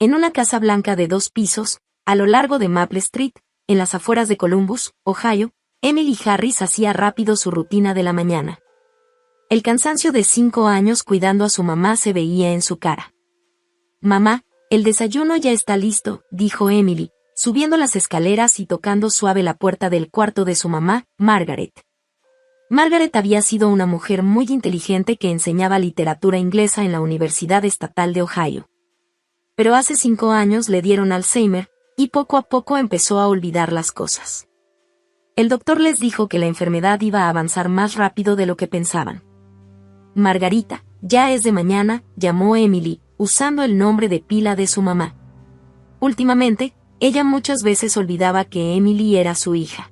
En una casa blanca de 2 pisos, a lo largo de Maple Street, en las afueras de Columbus, Ohio, Emily Harris hacía rápido su rutina de la mañana. El cansancio de 5 años cuidando a su mamá se veía en su cara. «Mamá, el desayuno ya está listo», dijo Emily, subiendo las escaleras y tocando suave la puerta del cuarto de su mamá, Margaret. Margaret había sido una mujer muy inteligente que enseñaba literatura inglesa en la Universidad Estatal de Ohio. Pero hace 5 años le dieron Alzheimer, y poco a poco empezó a olvidar las cosas. El doctor les dijo que la enfermedad iba a avanzar más rápido de lo que pensaban. «Margarita, ya es de mañana», llamó Emily, usando el nombre de pila de su mamá. Últimamente, ella muchas veces olvidaba que Emily era su hija.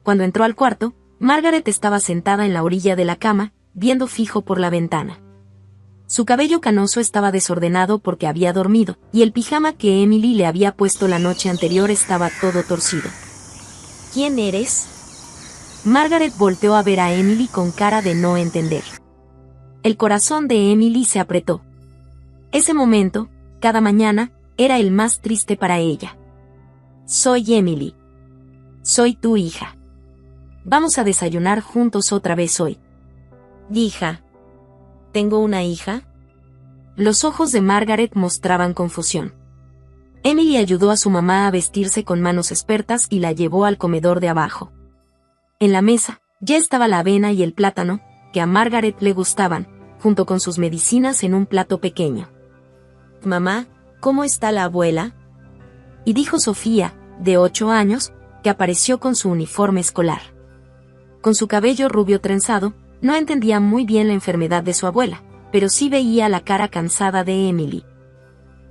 Cuando entró al cuarto, Margaret estaba sentada en la orilla de la cama, viendo fijo por la ventana. Su cabello canoso estaba desordenado porque había dormido, y el pijama que Emily le había puesto la noche anterior estaba todo torcido. «¿Quién eres?». Margaret volteó a ver a Emily con cara de no entender. El corazón de Emily se apretó. Ese momento, cada mañana, era el más triste para ella. «Soy Emily. Soy tu hija. Vamos a desayunar juntos otra vez hoy». «¿Hija? ¿Tengo una hija?». Los ojos de Margaret mostraban confusión. Emily ayudó a su mamá a vestirse con manos expertas y la llevó al comedor de abajo. En la mesa, ya estaba la avena y el plátano, que a Margaret le gustaban, junto con sus medicinas en un plato pequeño. «Mamá, ¿cómo está la abuela?», y dijo Sofía, de 8 años, que apareció con su uniforme escolar. Con su cabello rubio trenzado, no entendía muy bien la enfermedad de su abuela, pero sí veía la cara cansada de Emily.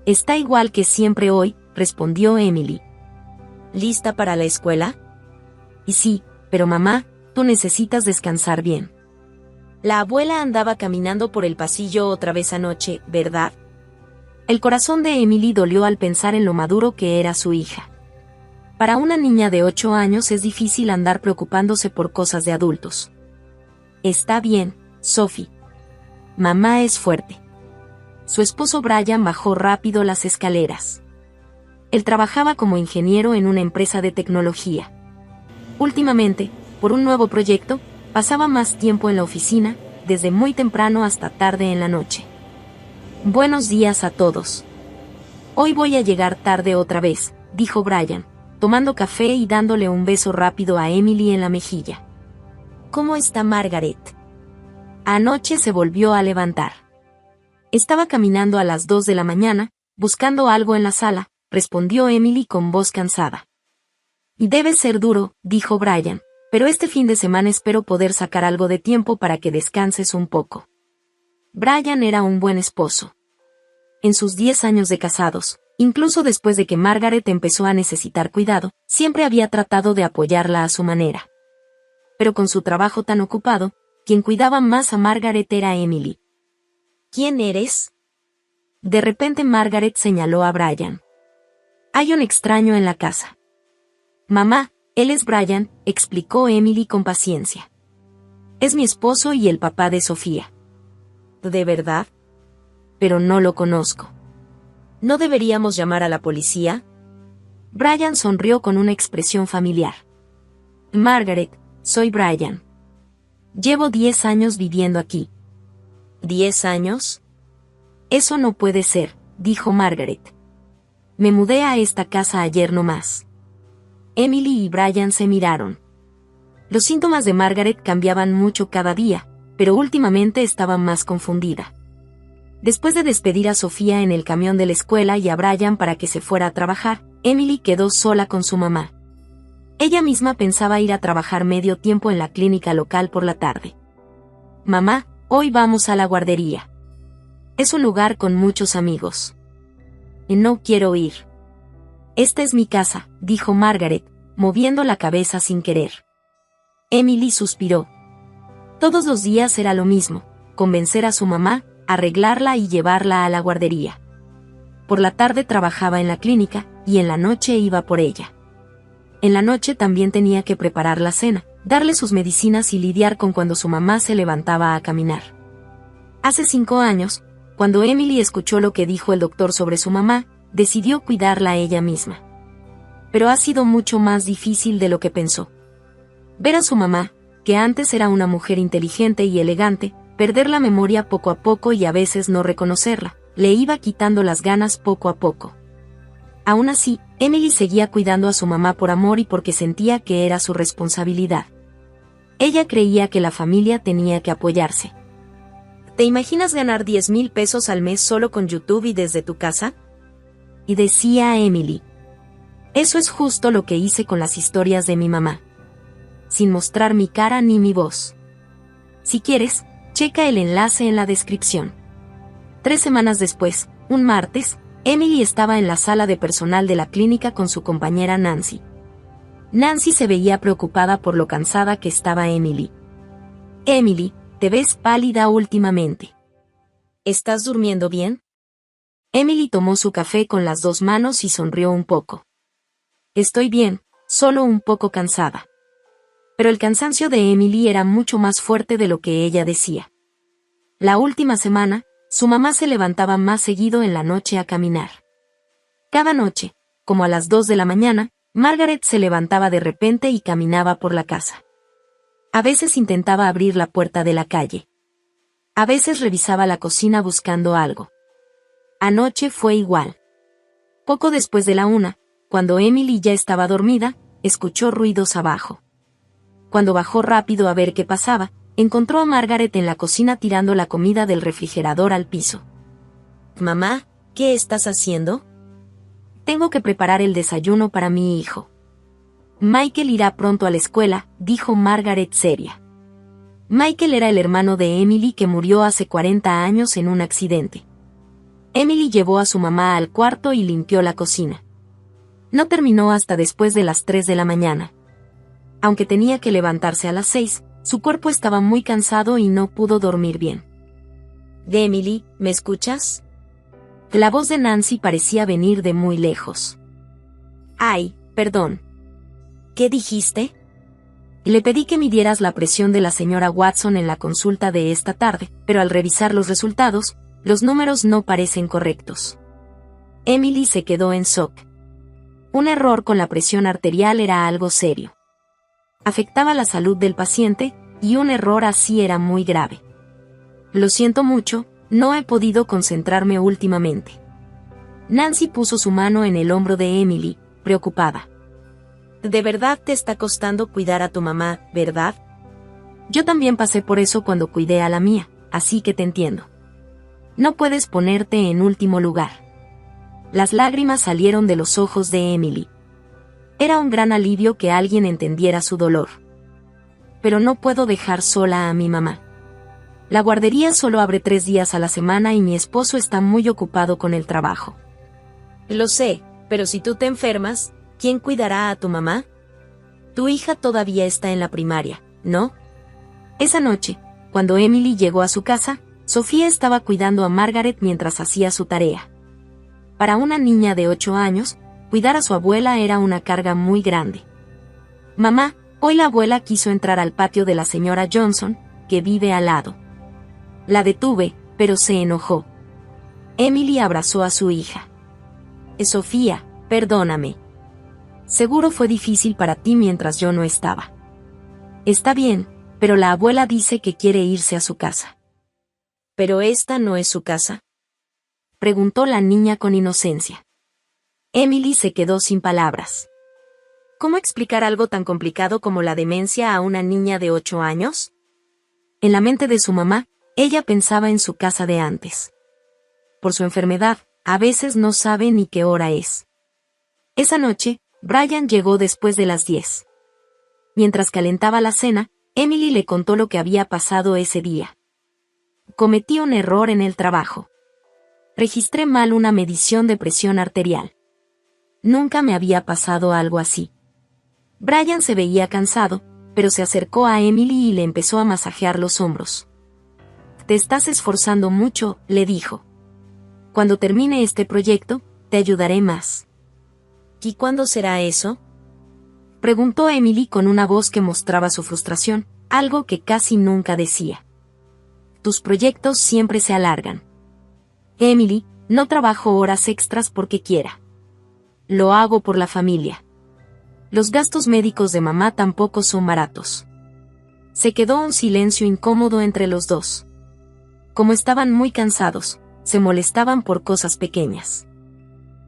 «Está igual que siempre hoy», respondió Emily. «¿Lista para la escuela?». «Y sí, pero mamá, tú necesitas descansar bien. La abuela andaba caminando por el pasillo otra vez anoche, ¿verdad?». El corazón de Emily dolió al pensar en lo maduro que era su hija. Para una niña de 8 años es difícil andar preocupándose por cosas de adultos. «Está bien, Sophie. Mamá es fuerte». Su esposo Brian bajó rápido las escaleras. Él trabajaba como ingeniero en una empresa de tecnología. Últimamente, por un nuevo proyecto, pasaba más tiempo en la oficina, desde muy temprano hasta tarde en la noche. «Buenos días a todos. Hoy voy a llegar tarde otra vez», dijo Brian, tomando café y dándole un beso rápido a Emily en la mejilla. «¿Cómo está Margaret?». Anoche se volvió a levantar. Estaba caminando a las 2 de la mañana, buscando algo en la sala, respondió Emily con voz cansada. «Y debe ser duro», dijo Brian, «pero este fin de semana espero poder sacar algo de tiempo para que descanses un poco». Brian era un buen esposo. En sus 10 años de casados, incluso después de que Margaret empezó a necesitar cuidado, siempre había tratado de apoyarla a su manera. Pero con su trabajo tan ocupado, quien cuidaba más a Margaret era Emily. «¿Quién eres?». De repente Margaret señaló a Brian. «Hay un extraño en la casa». «Mamá, él es Brian», explicó Emily con paciencia. «Es mi esposo y el papá de Sofía». «¿De verdad?». «Pero no lo conozco». «¿No deberíamos llamar a la policía?». Brian sonrió con una expresión familiar. «Margaret, soy Brian. Llevo 10 años viviendo aquí». «¿10 años? Eso no puede ser», dijo Margaret. «Me mudé a esta casa ayer nomás». Emily y Brian se miraron. Los síntomas de Margaret cambiaban mucho cada día, pero últimamente estaba más confundida. Después de despedir a Sofía en el camión de la escuela y a Brian para que se fuera a trabajar, Emily quedó sola con su mamá. Ella misma pensaba ir a trabajar medio tiempo en la clínica local por la tarde. «Mamá, hoy vamos a la guardería. Es un lugar con muchos amigos. Y no quiero ir». «Esta es mi casa», dijo Margaret, moviendo la cabeza sin querer. Emily suspiró. Todos los días era lo mismo, convencer a su mamá, arreglarla y llevarla a la guardería. Por la tarde trabajaba en la clínica, y en la noche iba por ella. En la noche también tenía que preparar la cena, darle sus medicinas y lidiar con cuando su mamá se levantaba a caminar. Hace 5 años, cuando Emily escuchó lo que dijo el doctor sobre su mamá, decidió cuidarla ella misma. Pero ha sido mucho más difícil de lo que pensó. Ver a su mamá, que antes era una mujer inteligente y elegante, perder la memoria poco a poco y a veces no reconocerla, le iba quitando las ganas poco a poco. Aún así, Emily seguía cuidando a su mamá por amor y porque sentía que era su responsabilidad. Ella creía que la familia tenía que apoyarse. ¿Te imaginas ganar 10,000 pesos al mes solo con YouTube y desde tu casa? Y decía a Emily: eso es justo lo que hice con las historias de mi mamá. Sin mostrar mi cara ni mi voz. Si quieres, checa el enlace en la descripción. 3 semanas después, un martes, Emily estaba en la sala de personal de la clínica con su compañera Nancy. Nancy se veía preocupada por lo cansada que estaba Emily. Emily, te ves pálida últimamente. ¿Estás durmiendo bien? Emily tomó su café con las 2 manos y sonrió un poco. Estoy bien, solo un poco cansada. Pero el cansancio de Emily era mucho más fuerte de lo que ella decía. La última semana, su mamá se levantaba más seguido en la noche a caminar. Cada noche, como a las 2 de la mañana, Margaret se levantaba de repente y caminaba por la casa. A veces intentaba abrir la puerta de la calle. A veces revisaba la cocina buscando algo. Anoche fue igual. Poco después de la 1, cuando Emily ya estaba dormida, escuchó ruidos abajo. Cuando bajó rápido a ver qué pasaba, encontró a Margaret en la cocina tirando la comida del refrigerador al piso. Mamá, ¿qué estás haciendo? Tengo que preparar el desayuno para mi hijo. Michael irá pronto a la escuela, dijo Margaret seria. Michael era el hermano de Emily que murió hace 40 años en un accidente. Emily llevó a su mamá al cuarto y limpió la cocina. No terminó hasta después de las 3 de la mañana. Aunque tenía que levantarse a las 6, su cuerpo estaba muy cansado y no pudo dormir bien. Emily, ¿me escuchas? La voz de Nancy parecía venir de muy lejos. Ay, perdón. ¿Qué dijiste? Le pedí que midieras la presión de la señora Watson en la consulta de esta tarde, pero al revisar los resultados, los números no parecen correctos. Emily se quedó en shock. Un error con la presión arterial era algo serio. Afectaba la salud del paciente, y un error así era muy grave. Lo siento mucho, no he podido concentrarme últimamente. Nancy puso su mano en el hombro de Emily, preocupada. De verdad te está costando cuidar a tu mamá, ¿verdad? Yo también pasé por eso cuando cuidé a la mía, así que te entiendo. No puedes ponerte en último lugar. Las lágrimas salieron de los ojos de Emily. Era un gran alivio que alguien entendiera su dolor. Pero no puedo dejar sola a mi mamá. La guardería solo abre 3 días a la semana y mi esposo está muy ocupado con el trabajo. Lo sé, pero si tú te enfermas, ¿quién cuidará a tu mamá? Tu hija todavía está en la primaria, ¿no? Esa noche, cuando Emily llegó a su casa, Sofía estaba cuidando a Margaret mientras hacía su tarea. Para una niña de 8 años, cuidar a su abuela era una carga muy grande. Mamá, hoy la abuela quiso entrar al patio de la señora Johnson, que vive al lado. La detuve, pero se enojó. Emily abrazó a su hija. Sofía, perdóname. Seguro fue difícil para ti mientras yo no estaba. Está bien, pero la abuela dice que quiere irse a su casa. ¿Pero esta no es su casa? Preguntó la niña con inocencia. Emily se quedó sin palabras. ¿Cómo explicar algo tan complicado como la demencia a una niña de 8 años? En la mente de su mamá, ella pensaba en su casa de antes. Por su enfermedad, a veces no sabe ni qué hora es. Esa noche, Brian llegó después de las 10. Mientras calentaba la cena, Emily le contó lo que había pasado ese día. Cometí un error en el trabajo. Registré mal una medición de presión arterial. Nunca me había pasado algo así. Brian se veía cansado, pero se acercó a Emily y le empezó a masajear los hombros. Te estás esforzando mucho, le dijo. Cuando termine este proyecto, te ayudaré más. ¿Y cuándo será eso? Preguntó Emily con una voz que mostraba su frustración, algo que casi nunca decía. Tus proyectos siempre se alargan. Emily, No trabajo horas extras porque quiera. Lo hago por la familia. Los gastos médicos de mamá tampoco son baratos. Se quedó un silencio incómodo entre los dos. Como estaban muy cansados, se molestaban por cosas pequeñas.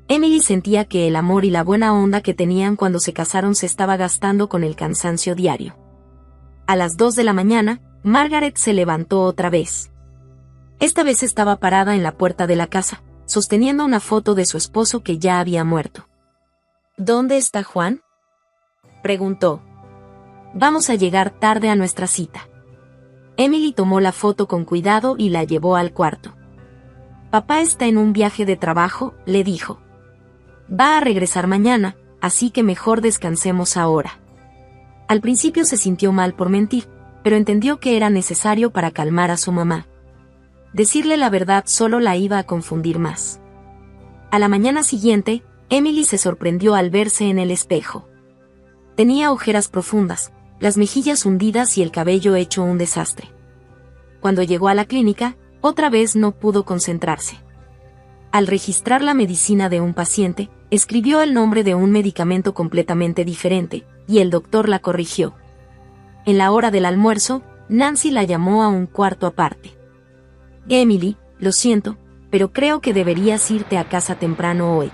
Emily sentía que el amor y la buena onda que tenían cuando se casaron se estaba gastando con el cansancio diario. A las 2 de la mañana, Margaret se levantó otra vez. Esta vez estaba parada en la puerta de la casa, sosteniendo una foto de su esposo que ya había muerto. ¿Dónde está Juan?, preguntó. Vamos a llegar tarde a nuestra cita. Emily tomó la foto con cuidado y la llevó al cuarto. Papá está en un viaje de trabajo, le dijo. Va a regresar mañana, así que mejor descansemos ahora. Al principio se sintió mal por mentir, pero entendió que era necesario para calmar a su mamá. Decirle la verdad solo la iba a confundir más. A la mañana siguiente, Emily se sorprendió al verse en el espejo. Tenía ojeras profundas, las mejillas hundidas y el cabello hecho un desastre. Cuando llegó a la clínica, otra vez no pudo concentrarse. Al registrar la medicina de un paciente, escribió el nombre de un medicamento completamente diferente, y el doctor la corrigió. En la hora del almuerzo, Nancy la llamó a un cuarto aparte. Emily, lo siento, pero creo que deberías irte a casa temprano hoy.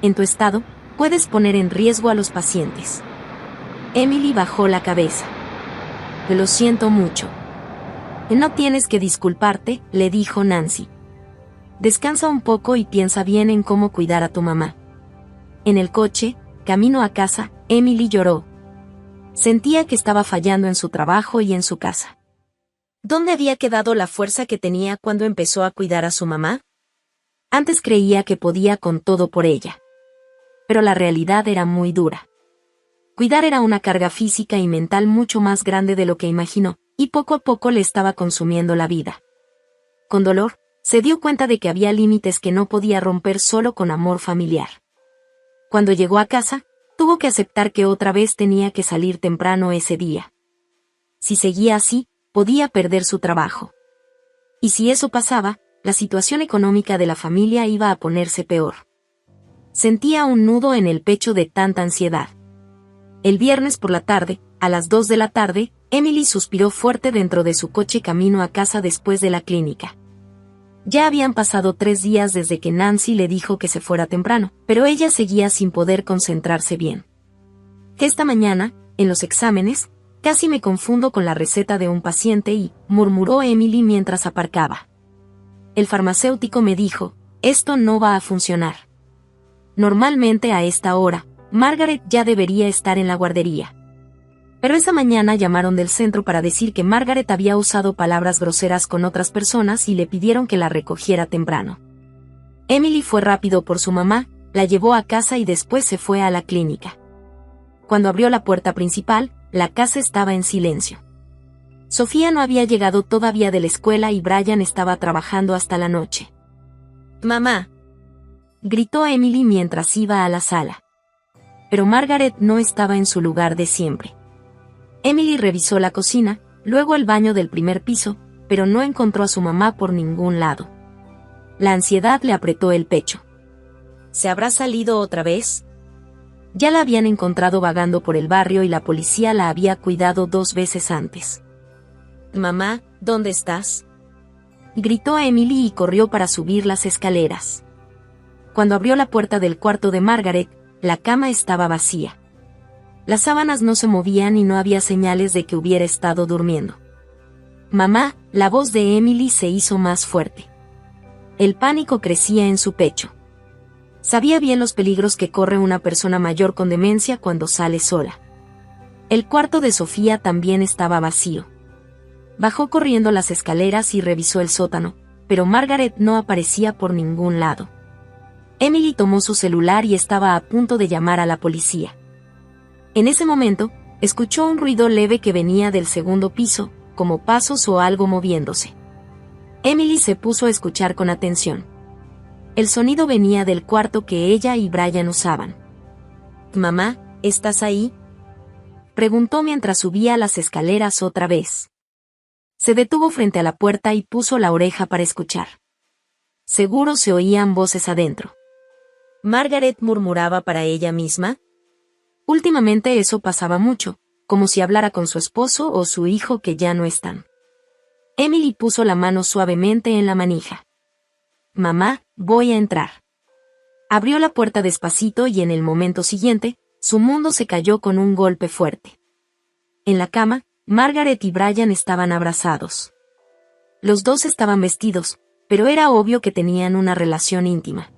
En tu estado, puedes poner en riesgo a los pacientes. Emily bajó la cabeza. Lo siento mucho. No tienes que disculparte, le dijo Nancy. Descansa un poco y piensa bien en cómo cuidar a tu mamá. En el coche, camino a casa, Emily lloró. Sentía que estaba fallando en su trabajo y en su casa. ¿Dónde había quedado la fuerza que tenía cuando empezó a cuidar a su mamá? Antes creía que podía con todo por ella. Pero la realidad era muy dura. Cuidar era una carga física y mental mucho más grande de lo que imaginó, y poco a poco le estaba consumiendo la vida. Con dolor, se dio cuenta de que había límites que no podía romper solo con amor familiar. Cuando llegó a casa, tuvo que aceptar que otra vez tenía que salir temprano ese día. Si seguía así, podía perder su trabajo. Y si eso pasaba, la situación económica de la familia iba a ponerse peor. Sentía un nudo en el pecho de tanta ansiedad. El viernes por la tarde, a las 2 de la tarde, Emily suspiró fuerte dentro de su coche camino a casa después de la clínica. Ya habían pasado 3 días desde que Nancy le dijo que se fuera temprano, pero ella seguía sin poder concentrarse bien. Esta mañana, en los exámenes, casi me confundo con la receta de un paciente y, murmuró Emily mientras aparcaba. El farmacéutico me dijo, esto no va a funcionar. Normalmente a esta hora, Margaret ya debería estar en la guardería. Pero esa mañana llamaron del centro para decir que Margaret había usado palabras groseras con otras personas y le pidieron que la recogiera temprano. Emily fue rápido por su mamá, la llevó a casa y después se fue a la clínica. Cuando abrió la puerta principal, la casa estaba en silencio. Sofía no había llegado todavía de la escuela y Brian estaba trabajando hasta la noche. «Mamá», gritó Emily mientras iba a la sala. Pero Margaret no estaba en su lugar de siempre. Emily revisó la cocina, luego el baño del primer piso, pero no encontró a su mamá por ningún lado. La ansiedad le apretó el pecho. ¿Se habrá salido otra vez? Ya la habían encontrado vagando por el barrio y la policía la había cuidado 2 veces antes. «Mamá, ¿dónde estás?», gritó Emily y corrió para subir las escaleras. Cuando abrió la puerta del cuarto de Margaret, la cama estaba vacía. Las sábanas no se movían y no había señales de que hubiera estado durmiendo. «Mamá», la voz de Emily se hizo más fuerte. El pánico crecía en su pecho. Sabía bien los peligros que corre una persona mayor con demencia cuando sale sola. El cuarto de Sofía también estaba vacío. Bajó corriendo las escaleras y revisó el sótano, pero Margaret no aparecía por ningún lado. Emily tomó su celular y estaba a punto de llamar a la policía. En ese momento, escuchó un ruido leve que venía del segundo piso, como pasos o algo moviéndose. Emily se puso a escuchar con atención. El sonido venía del cuarto que ella y Brian usaban. «Mamá, ¿estás ahí?», preguntó mientras subía las escaleras otra vez. Se detuvo frente a la puerta y puso la oreja para escuchar. Seguro se oían voces adentro. Margaret murmuraba para ella misma. Últimamente eso pasaba mucho, como si hablara con su esposo o su hijo que ya no están. Emily puso la mano suavemente en la manija. Mamá, voy a entrar. Abrió la puerta despacito y en el momento siguiente, su mundo se cayó con un golpe fuerte. En la cama, Margaret y Brian estaban abrazados. Los dos estaban vestidos, pero era obvio que tenían una relación íntima.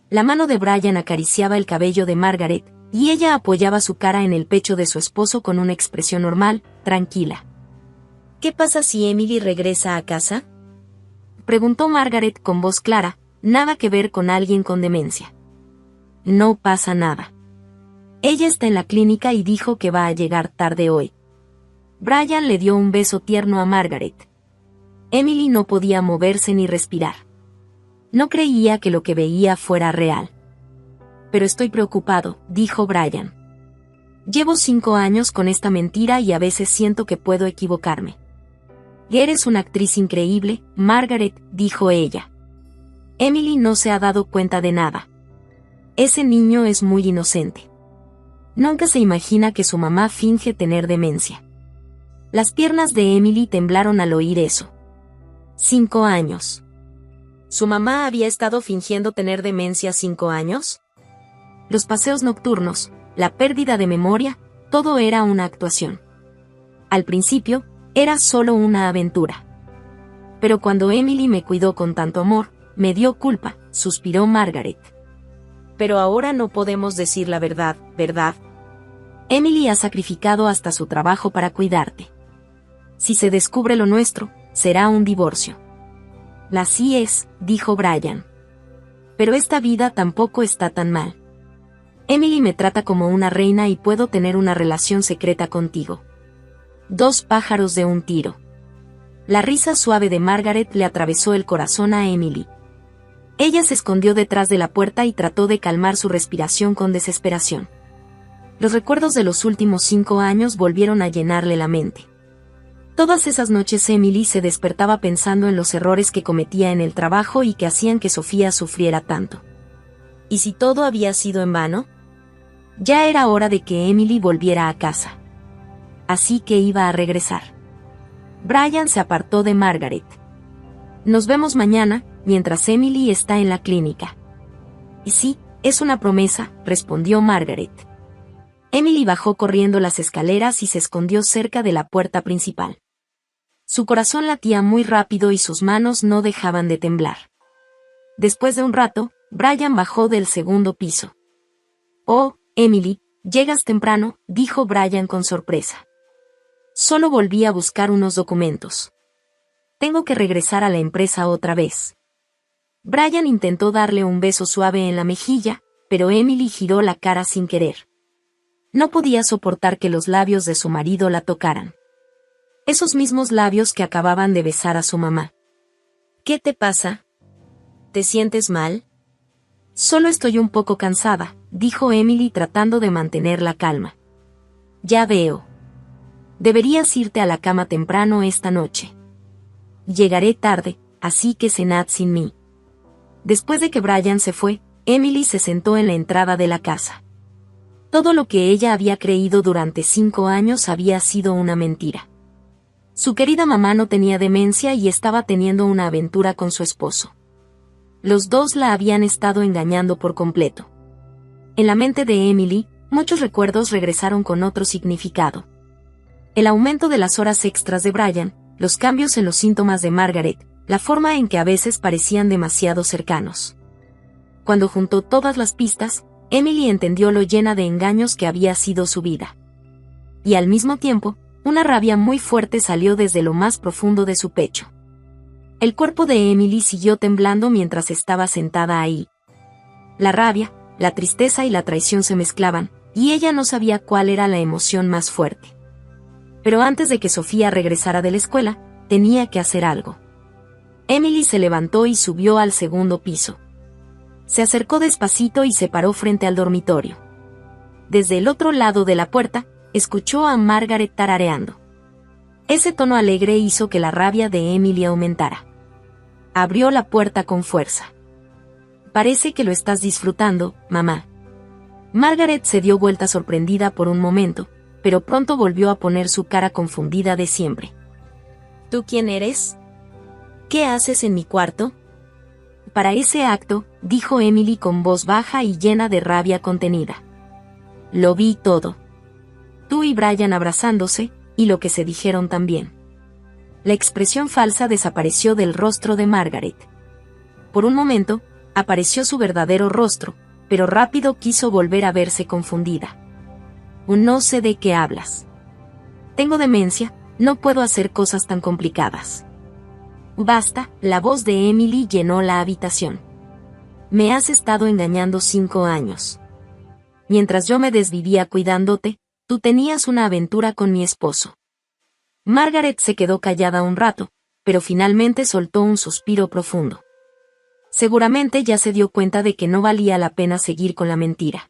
La mano de Brian acariciaba el cabello de Margaret, y ella apoyaba su cara en el pecho de su esposo con una expresión normal, tranquila. ¿Qué pasa si Emily regresa a casa?, preguntó Margaret con voz clara, nada que ver con alguien con demencia. No pasa nada. Ella está en la clínica y dijo que va a llegar tarde hoy. Brian le dio un beso tierno a Margaret. Emily no podía moverse ni respirar. No creía que lo que veía fuera real. Pero estoy preocupado, dijo Brian. Llevo 5 años con esta mentira y a veces siento que puedo equivocarme. Eres una actriz increíble, Margaret, dijo ella. Emily no se ha dado cuenta de nada. Ese niño es muy inocente. Nunca se imagina que su mamá finge tener demencia. Las piernas de Emily temblaron al oír eso. 5 años. ¿Su mamá había estado fingiendo tener demencia 5 años? Los paseos nocturnos, la pérdida de memoria, todo era una actuación. Al principio, era solo una aventura. Pero cuando Emily me cuidó con tanto amor, me dio culpa, suspiró Margaret. Pero ahora no podemos decir la verdad, ¿verdad? Emily ha sacrificado hasta su trabajo para cuidarte. Si se descubre lo nuestro, será un divorcio. Así es, dijo Brian. Pero esta vida tampoco está tan mal. Emily me trata como una reina y puedo tener una relación secreta contigo. 2 pájaros de un tiro. La risa suave de Margaret le atravesó el corazón a Emily. Ella se escondió detrás de la puerta y trató de calmar su respiración con desesperación. Los recuerdos de los últimos 5 años volvieron a llenarle la mente. Todas esas noches Emily se despertaba pensando en los errores que cometía en el trabajo y que hacían que Sofía sufriera tanto. ¿Y si todo había sido en vano? Ya era hora de que Emily volviera a casa. Así que iba a regresar. Brian se apartó de Margaret. Nos vemos mañana, mientras Emily está en la clínica. Y sí, es una promesa, respondió Margaret. Emily bajó corriendo las escaleras y se escondió cerca de la puerta principal. Su corazón latía muy rápido y sus manos no dejaban de temblar. Después de un rato, Brian bajó del 2º piso. «Oh, Emily, llegas temprano», dijo Brian con sorpresa. «Solo volví a buscar unos documentos. Tengo que regresar a la empresa otra vez». Brian intentó darle un beso suave en la mejilla, pero Emily giró la cara sin querer. No podía soportar que los labios de su marido la tocaran. Esos mismos labios que acababan de besar a su mamá. «¿Qué te pasa? ¿Te sientes mal?» «Solo estoy un poco cansada», dijo Emily tratando de mantener la calma. «Ya veo. Deberías irte a la cama temprano esta noche. Llegaré tarde, así que cenad sin mí». Después de que Brian se fue, Emily se sentó en la entrada de la casa. Todo lo que ella había creído durante 5 años había sido una mentira. Su querida mamá no tenía demencia y estaba teniendo una aventura con su esposo. Los dos la habían estado engañando por completo. En la mente de Emily, muchos recuerdos regresaron con otro significado. El aumento de las horas extras de Brian, los cambios en los síntomas de Margaret, la forma en que a veces parecían demasiado cercanos. Cuando juntó todas las pistas, Emily entendió lo llena de engaños que había sido su vida. Y al mismo tiempo, una rabia muy fuerte salió desde lo más profundo de su pecho. El cuerpo de Emily siguió temblando mientras estaba sentada ahí. La rabia, la tristeza y la traición se mezclaban, y ella no sabía cuál era la emoción más fuerte. Pero antes de que Sofía regresara de la escuela, tenía que hacer algo. Emily se levantó y subió al 2º piso. Se acercó despacito y se paró frente al dormitorio. Desde el otro lado de la puerta, escuchó a Margaret tarareando. Ese tono alegre hizo que la rabia de Emily aumentara. Abrió la puerta con fuerza. Parece que lo estás disfrutando, mamá. Margaret se dio vuelta sorprendida por un momento, pero pronto volvió a poner su cara confundida de siempre. ¿Tú quién eres? ¿Qué haces en mi cuarto? Para ese acto, dijo Emily con voz baja y llena de rabia contenida. Lo vi todo. Tú y Brian abrazándose, y lo que se dijeron también. La expresión falsa desapareció del rostro de Margaret. Por un momento, apareció su verdadero rostro, pero rápido quiso volver a verse confundida. No sé de qué hablas. Tengo demencia, no puedo hacer cosas tan complicadas. Basta, la voz de Emily llenó la habitación. Me has estado engañando 5 años. Mientras yo me desvivía cuidándote, tú tenías una aventura con mi esposo. Margaret se quedó callada un rato, pero finalmente soltó un suspiro profundo. Seguramente ya se dio cuenta de que no valía la pena seguir con la mentira.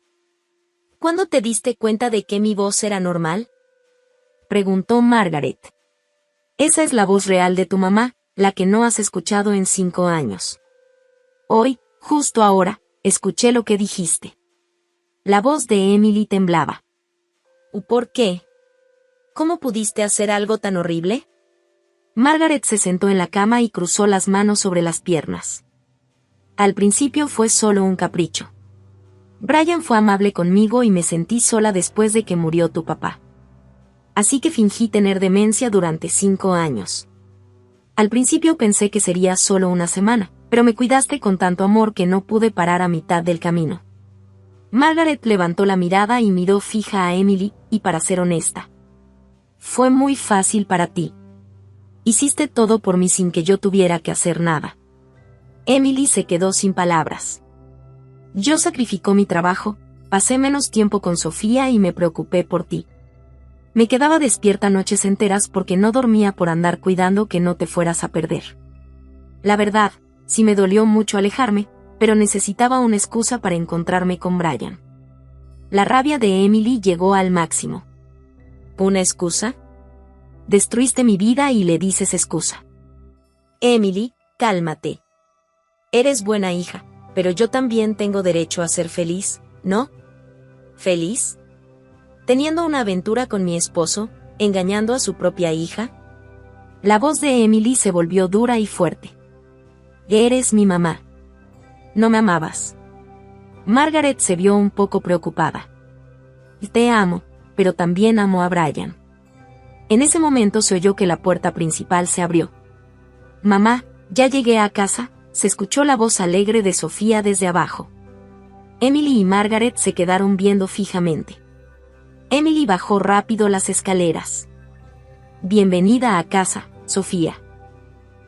¿Cuándo te diste cuenta de que mi voz era normal? Preguntó Margaret. Esa es la voz real de tu mamá, la que no has escuchado en 5 años. Hoy, justo ahora, escuché lo que dijiste. La voz de Emily temblaba. ¿Por qué? ¿Cómo pudiste hacer algo tan horrible? Margaret se sentó en la cama y cruzó las manos sobre las piernas. Al principio fue solo un capricho. Brian fue amable conmigo y me sentí sola después de que murió tu papá. Así que fingí tener demencia durante 5 años. Al principio pensé que sería solo una semana, pero me cuidaste con tanto amor que no pude parar a mitad del camino. Margaret levantó la mirada y miró fija a Emily, y para ser honesta, fue muy fácil para ti. Hiciste todo por mí sin que yo tuviera que hacer nada. Emily se quedó sin palabras. Yo sacrificó mi trabajo, pasé menos tiempo con Sofía y me preocupé por ti. Me quedaba despierta noches enteras porque no dormía por andar cuidando que no te fueras a perder. La verdad, sí me dolió mucho alejarme, pero necesitaba una excusa para encontrarme con Brian. La rabia de Emily llegó al máximo. ¿Una excusa? Destruiste mi vida y le dices excusa. Emily, cálmate. Eres buena hija, pero yo también tengo derecho a ser feliz, ¿no? ¿Feliz? ¿Teniendo una aventura con mi esposo, engañando a su propia hija? La voz de Emily se volvió dura y fuerte. Eres mi mamá. No me amabas. Margaret se vio un poco preocupada. Te amo, pero también amo a Brian. En ese momento se oyó que la puerta principal se abrió. Mamá, ya llegué a casa, se escuchó la voz alegre de Sofía desde abajo. Emily y Margaret se quedaron viendo fijamente. Emily bajó rápido las escaleras. Bienvenida a casa, Sofía.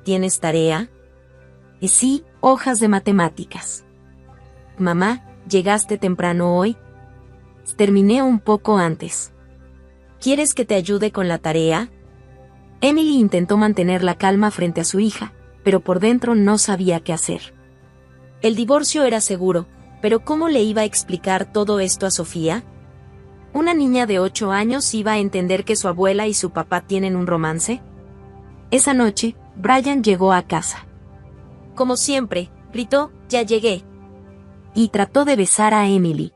¿Tienes tarea? Sí, hojas de matemáticas. Mamá, ¿llegaste temprano hoy? Terminé un poco antes. ¿Quieres que te ayude con la tarea? Emily intentó mantener la calma frente a su hija, pero por dentro no sabía qué hacer. El divorcio era seguro, pero ¿cómo le iba a explicar todo esto a Sofía? ¿Una niña de 8 años iba a entender que su abuela y su papá tienen un romance? Esa noche, Brian llegó a casa. Como siempre, gritó, ya llegué. Y trató de besar a Emily.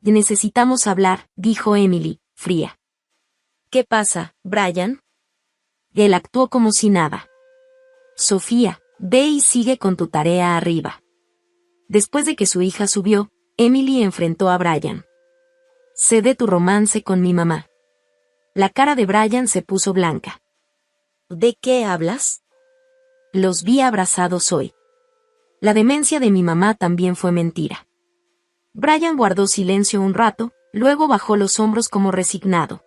Necesitamos hablar, dijo Emily, fría. ¿Qué pasa, Brian? Él actuó como si nada. Sofía, ve y sigue con tu tarea arriba. Después de que su hija subió, Emily enfrentó a Brian. Sé de tu romance con mi mamá. La cara de Brian se puso blanca. ¿De qué hablas? Los vi abrazados hoy. La demencia de mi mamá también fue mentira. Brian guardó silencio un rato, luego bajó los hombros como resignado.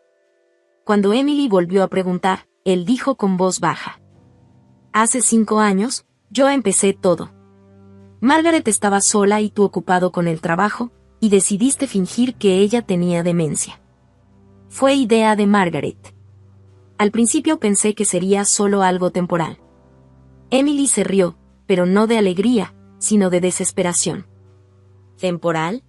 Cuando Emily volvió a preguntar, él dijo con voz baja. Hace 5 años, yo empecé todo. Margaret estaba sola y tú ocupado con el trabajo, y decidiste fingir que ella tenía demencia. Fue idea de Margaret. Al principio pensé que sería solo algo temporal. Emily se rió, pero no de alegría, sino de desesperación. ¿Temporal?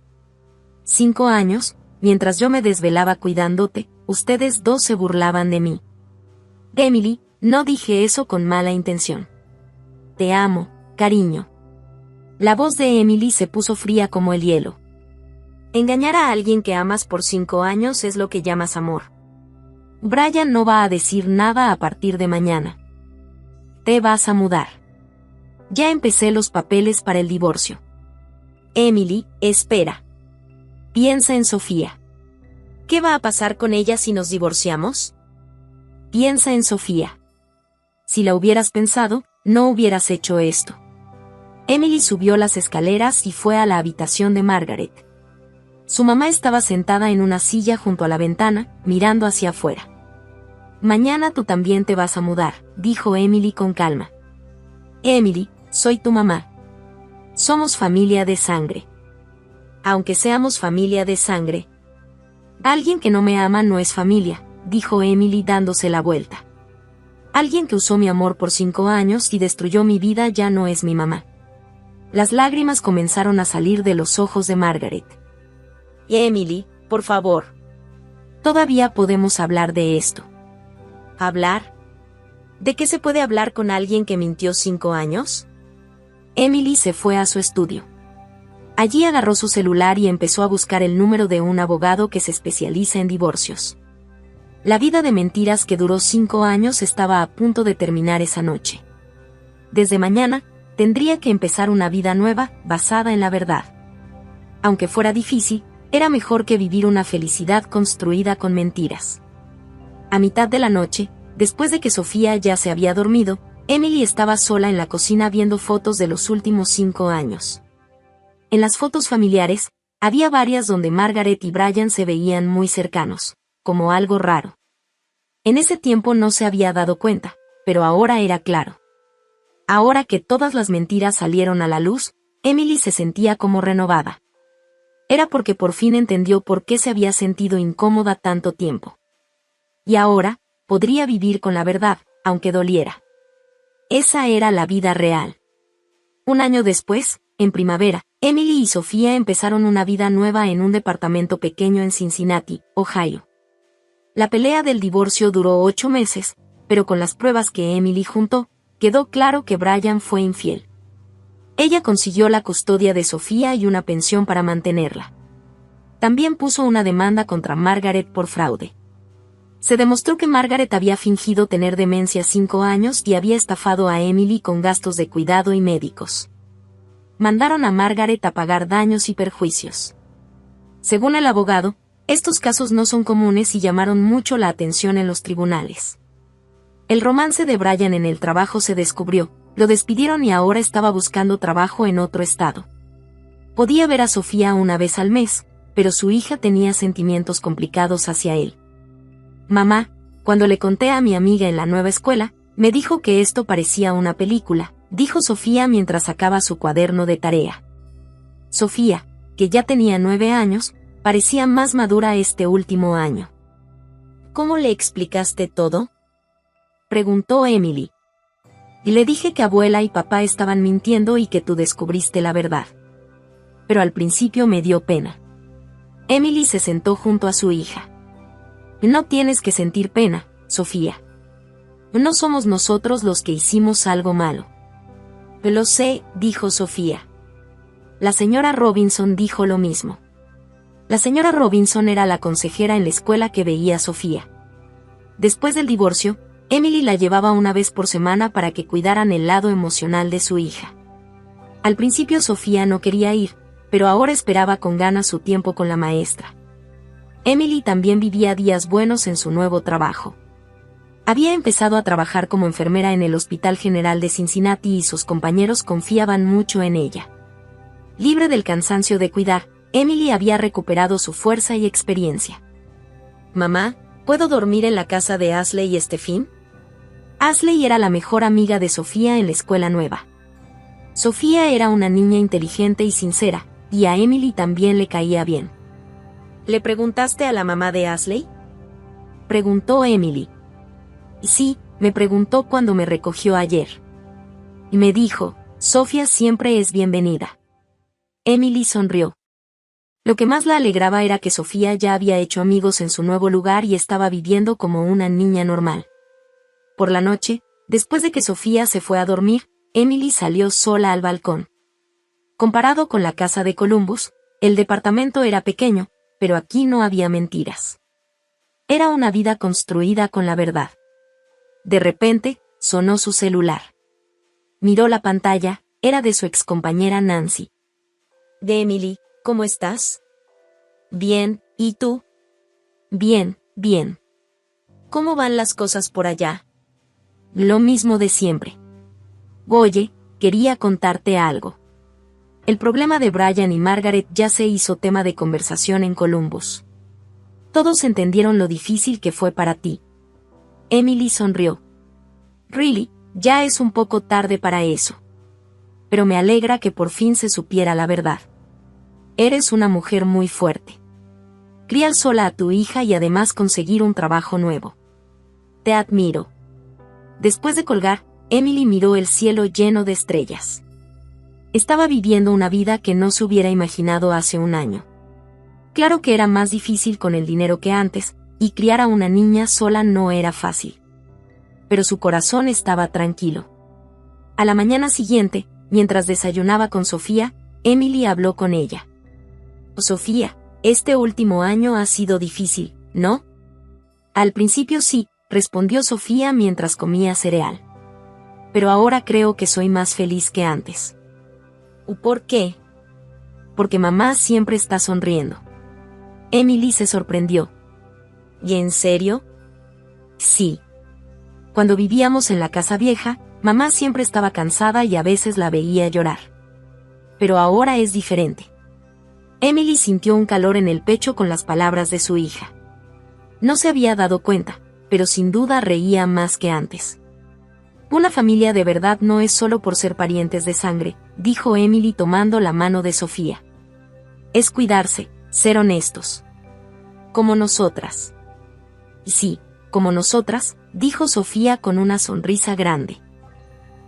5 años, mientras yo me desvelaba cuidándote, ustedes dos se burlaban de mí. Emily, no dije eso con mala intención. Te amo, cariño. La voz de Emily se puso fría como el hielo. Engañar a alguien que amas por 5 años es lo que llamas amor. Brian no va a decir nada a partir de mañana. Te vas a mudar. Ya empecé los papeles para el divorcio. Emily, espera. Piensa en Sofía. ¿Qué va a pasar con ella si nos divorciamos? Piensa en Sofía. Si la hubieras pensado, no hubieras hecho esto. Emily subió las escaleras y fue a la habitación de Margaret. Su mamá estaba sentada en una silla junto a la ventana, mirando hacia afuera. Mañana tú también te vas a mudar, dijo Emily con calma. Emily, soy tu mamá. Somos familia de sangre. Aunque seamos familia de sangre, alguien que no me ama no es familia, dijo Emily dándose la vuelta. Alguien que usó mi amor por 5 años y destruyó mi vida ya no es mi mamá. Las lágrimas comenzaron a salir de los ojos de Margaret. Emily, por favor. Todavía podemos hablar de esto. ¿Hablar? ¿De qué se puede hablar con alguien que mintió 5 años? Emily se fue a su estudio. Allí agarró su celular y empezó a buscar el número de un abogado que se especializa en divorcios. La vida de mentiras que duró 5 años estaba a punto de terminar esa noche. Desde mañana, tendría que empezar una vida nueva, basada en la verdad. Aunque fuera difícil, era mejor que vivir una felicidad construida con mentiras. A mitad de la noche, después de que Sofía ya se había dormido, Emily estaba sola en la cocina viendo fotos de los últimos 5 años. En las fotos familiares, había varias donde Margaret y Brian se veían muy cercanos, como algo raro. En ese tiempo no se había dado cuenta, pero ahora era claro. Ahora que todas las mentiras salieron a la luz, Emily se sentía como renovada. Era porque por fin entendió por qué se había sentido incómoda tanto tiempo. Y ahora, podría vivir con la verdad, aunque doliera. Esa era la vida real. Un año después, en primavera, Emily y Sofía empezaron una vida nueva en un departamento pequeño en Cincinnati, Ohio. La pelea del divorcio duró 8 meses, pero con las pruebas que Emily juntó, quedó claro que Brian fue infiel. Ella consiguió la custodia de Sofía y una pensión para mantenerla. También puso una demanda contra Margaret por fraude. Se demostró que Margaret había fingido tener demencia 5 años y había estafado a Emily con gastos de cuidado y médicos. Mandaron a Margaret a pagar daños y perjuicios. Según el abogado, estos casos no son comunes y llamaron mucho la atención en los tribunales. El romance de Brian en el trabajo se descubrió, lo despidieron y ahora estaba buscando trabajo en otro estado. Podía ver a Sofía una vez al mes, pero su hija tenía sentimientos complicados hacia él. Mamá, cuando le conté a mi amiga en la nueva escuela, me dijo que esto parecía una película, dijo Sofía mientras sacaba su cuaderno de tarea. Sofía, que ya tenía 9 años, parecía más madura este último año. ¿Cómo le explicaste todo?, preguntó Emily. Y le dije que abuela y papá estaban mintiendo y que tú descubriste la verdad. Pero al principio me dio pena. Emily se sentó junto a su hija. No tienes que sentir pena, Sofía. No somos nosotros los que hicimos algo malo. Lo sé, dijo Sofía. La señora Robinson dijo lo mismo. La señora Robinson era la consejera en la escuela que veía a Sofía. Después del divorcio, Emily la llevaba una vez por semana para que cuidaran el lado emocional de su hija. Al principio Sofía no quería ir, pero ahora esperaba con ganas su tiempo con la maestra. Emily también vivía días buenos en su nuevo trabajo. Había empezado a trabajar como enfermera en el Hospital General de Cincinnati y sus compañeros confiaban mucho en ella. Libre del cansancio de cuidar, Emily había recuperado su fuerza y experiencia. Mamá, ¿puedo dormir en la casa de Ashley y Stephen? Ashley era la mejor amiga de Sofía en la escuela nueva. Sofía era una niña inteligente y sincera, y a Emily también le caía bien. ¿Le preguntaste a la mamá de Ashley?, preguntó Emily. Sí, me preguntó cuando me recogió ayer. Y me dijo, Sofía siempre es bienvenida. Emily sonrió. Lo que más la alegraba era que Sofía ya había hecho amigos en su nuevo lugar y estaba viviendo como una niña normal. Por la noche, después de que Sofía se fue a dormir, Emily salió sola al balcón. Comparado con la casa de Columbus, el departamento era pequeño, pero aquí no había mentiras. Era una vida construida con la verdad. De repente, sonó su celular. Miró la pantalla, era de su excompañera Nancy. De Emily, ¿cómo estás? Bien, ¿y tú? Bien, bien. ¿Cómo van las cosas por allá? Lo mismo de siempre. Oye, quería contarte algo. El problema de Brian y Margaret ya se hizo tema de conversación en Columbus. Todos entendieron lo difícil que fue para ti. Emily sonrió. Really, ya es un poco tarde para eso. Pero me alegra que por fin se supiera la verdad. Eres una mujer muy fuerte. Criar sola a tu hija y además conseguir un trabajo nuevo. Te admiro. Después de colgar, Emily miró el cielo lleno de estrellas. Estaba viviendo una vida que no se hubiera imaginado hace un año. Claro que era más difícil con el dinero que antes, y criar a una niña sola no era fácil. Pero su corazón estaba tranquilo. A la mañana siguiente, mientras desayunaba con Sofía, Emily habló con ella. Sofía, este último año ha sido difícil, ¿no? Al principio sí, respondió Sofía mientras comía cereal. Pero ahora creo que soy más feliz que antes. ¿Por qué? Porque mamá siempre está sonriendo. Emily se sorprendió. ¿Y en serio? Sí. Cuando vivíamos en la casa vieja, mamá siempre estaba cansada y a veces la veía llorar. Pero ahora es diferente. Emily sintió un calor en el pecho con las palabras de su hija. No se había dado cuenta, pero sin duda reía más que antes. Una familia de verdad no es solo por ser parientes de sangre, dijo Emily tomando la mano de Sofía. Es cuidarse, ser honestos. Como nosotras. Sí, como nosotras, dijo Sofía con una sonrisa grande.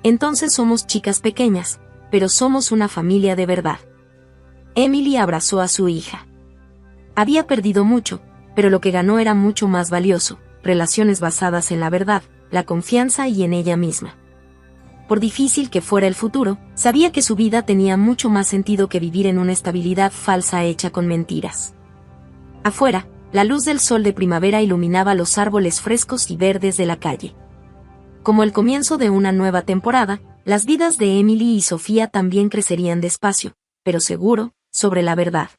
Entonces somos chicas pequeñas, pero somos una familia de verdad. Emily abrazó a su hija. Había perdido mucho, pero lo que ganó era mucho más valioso, relaciones basadas en la verdad, la confianza y en ella misma. Por difícil que fuera el futuro, sabía que su vida tenía mucho más sentido que vivir en una estabilidad falsa hecha con mentiras. Afuera, la luz del sol de primavera iluminaba los árboles frescos y verdes de la calle. Como el comienzo de una nueva temporada, las vidas de Emily y Sofía también crecerían despacio, pero seguro, sobre la verdad.